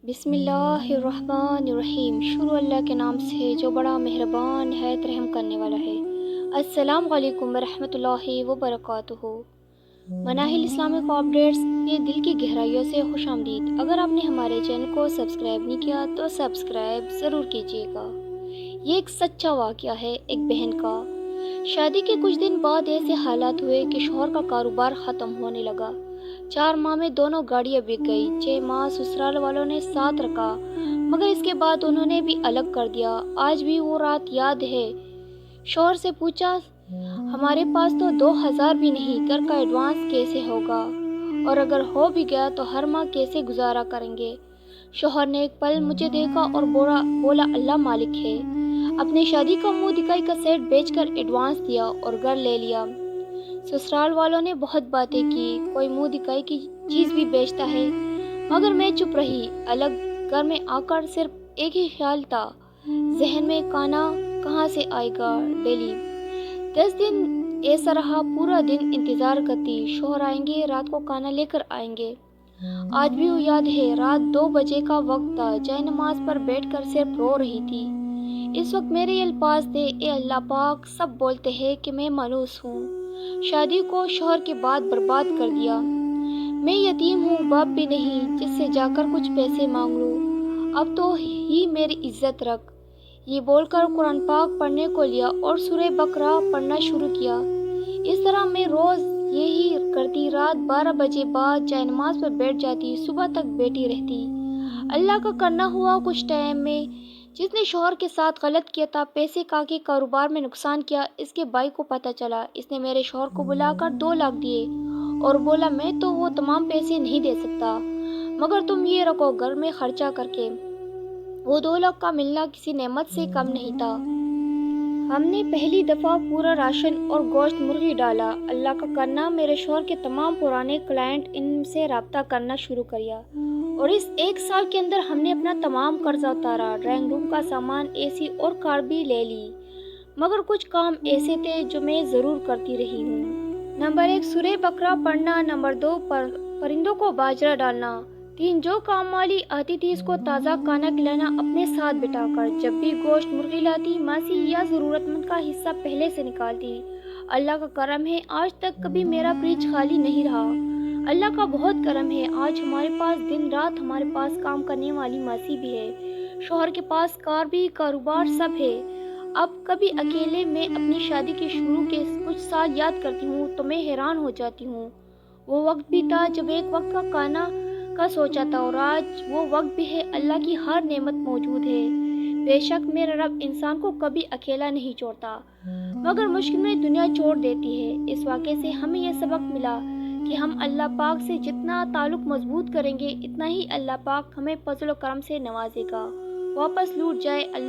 بسم اللہ الرحمن الرحیم۔ شروع اللہ کے نام سے جو بڑا مہربان ہے رحم کرنے والا ہے۔ السلام علیکم ورحمۃ اللہ وبرکاتہ۔ مناہل اسلامک اپڈیٹس کے دل کی گہرائیوں سے خوش آمدید۔ اگر آپ نے ہمارے چینل کو سبسکرائب نہیں کیا تو سبسکرائب ضرور کیجیے گا۔ یہ ایک سچا واقعہ ہے ایک بہن کا۔ شادی کے کچھ دن بعد ایسے حالات ہوئے کہ شوہر کا کاروبار ختم ہونے لگا۔ 4 ماہ میں دونوں گاڑیاں بک گئی۔ 6 ماہ سسرال والوں نے ساتھ رکھا مگر اس کے بعد انہوں نے بھی الگ کر دیا۔ آج بھی وہ رات یاد ہے۔ شوہر سے پوچھا، ہمارے پاس تو 2000 بھی نہیں، گھر کا ایڈوانس کیسے ہوگا؟ اور اگر ہو بھی گیا تو ہر ماہ کیسے گزارا کریں گے؟ شوہر نے ایک پل مجھے دیکھا اور بولا اللہ مالک ہے۔ اپنی شادی کا منہ دکھائی کا سیٹ بیچ کر ایڈوانس دیا اور گھر لے لیا۔ سسرال والوں نے بہت باتیں کی، کوئی منہ دکھائی کی چیز بھی بیچتا ہے، مگر میں چپ رہی۔ الگ گھر میں آ کر صرف ایک ہی خیال تھا ذہن میں، کانا کہاں سے آئے گا ڈیلی۔ 10 دن ایسا رہا، پورا دن انتظار کرتی، شوہر آئیں گے، رات کو کانا لے کر آئیں گے۔ آج بھی وہ یاد ہے، رات 2 بجے کا وقت تھا، جائے نماز پر بیٹھ کر صرف رو رہی تھی۔ اس وقت میرے یہ الفاظ تھے، اے اللہ پاک، سب بولتے ہیں کہ میں مانوس ہوں، شادی کو شوہر کے بعد برباد کر دیا۔ میں یتیم ہوں، باپ بھی نہیں جس سے جا کر کچھ پیسے مانگ لوں، اب تو ہی میری عزت رکھ۔ یہ بول کر قرآن پاک پڑھنے کو لیا اور سورہ بقرہ پڑھنا شروع کیا۔ اس طرح میں روز یہی کرتی، رات 12 بجے بعد جائے نماز پر بیٹھ جاتی، صبح تک بیٹھی رہتی۔ اللہ کا کرنا ہوا کچھ ٹائم میں جس نے شوہر کے ساتھ غلط کیا تھا، پیسے کا کے کاروبار میں نقصان کیا، اس کے بھائی کو پتہ چلا۔ اس نے میرے شوہر کو بلا کر 2 لاکھ دیے اور بولا میں تو وہ تمام پیسے نہیں دے سکتا، مگر تم یہ رکھو گھر میں خرچہ کر کے۔ وہ 2 لاکھ کا ملنا کسی نعمت سے کم نہیں تھا۔ ہم نے پہلی دفعہ پورا راشن اور گوشت مرغی ڈالا۔ اللہ کا کرنا، میرے شوہر کے تمام پرانے کلائنٹ ان سے رابطہ کرنا شروع کیا اور اس 1 سال کے اندر ہم نے اپنا تمام قرضہ اتارا، ڈرائنگ روم کا سامان، اے سی اور کار بھی لے لی۔ مگر کچھ کام ایسے تھے جو میں ضرور کرتی رہی ہوں۔ نمبر 1 سورہ بقرہ پڑھنا، نمبر 2 پرندوں کو باجرہ ڈالنا، 3 جو کام والی آتی تھی اس کو تازہ کھانا کھلانا اپنے ساتھ بٹھا کر، جب بھی گوشت مرغی لاتی ماسی یا ضرورت مند کا حصہ پہلے سے نکالتی۔ اللہ کا کرم ہے، آج تک کبھی میرا فریج خالی نہیں رہا۔ اللہ کا بہت کرم ہے، آج ہمارے پاس دن رات ہمارے پاس کام کرنے والی ماسی بھی ہے، شوہر کے پاس کار بھی، کاروبار سب ہے۔ اب کبھی اکیلے میں اپنی شادی کے شروع کے کچھ سال یاد کرتی ہوں تو میں حیران ہو جاتی ہوں۔ وہ وقت بھی تھا جب ایک وقت کا کھانا کا سوچا تھا اور آج وہ وقت بھی ہے، اللہ کی ہر نعمت موجود ہے۔ بے شک میرا رب انسان کو کبھی اکیلا نہیں چھوڑتا، مگر مشکل میں دنیا چھوڑ دیتی ہے۔ اس واقعے سے ہمیں یہ سبق ملا کہ ہم اللہ پاک سے جتنا تعلق مضبوط کریں گے اتنا ہی اللہ پاک ہمیں فضل و کرم سے نوازے گا۔ واپس لوٹ جائے اللہ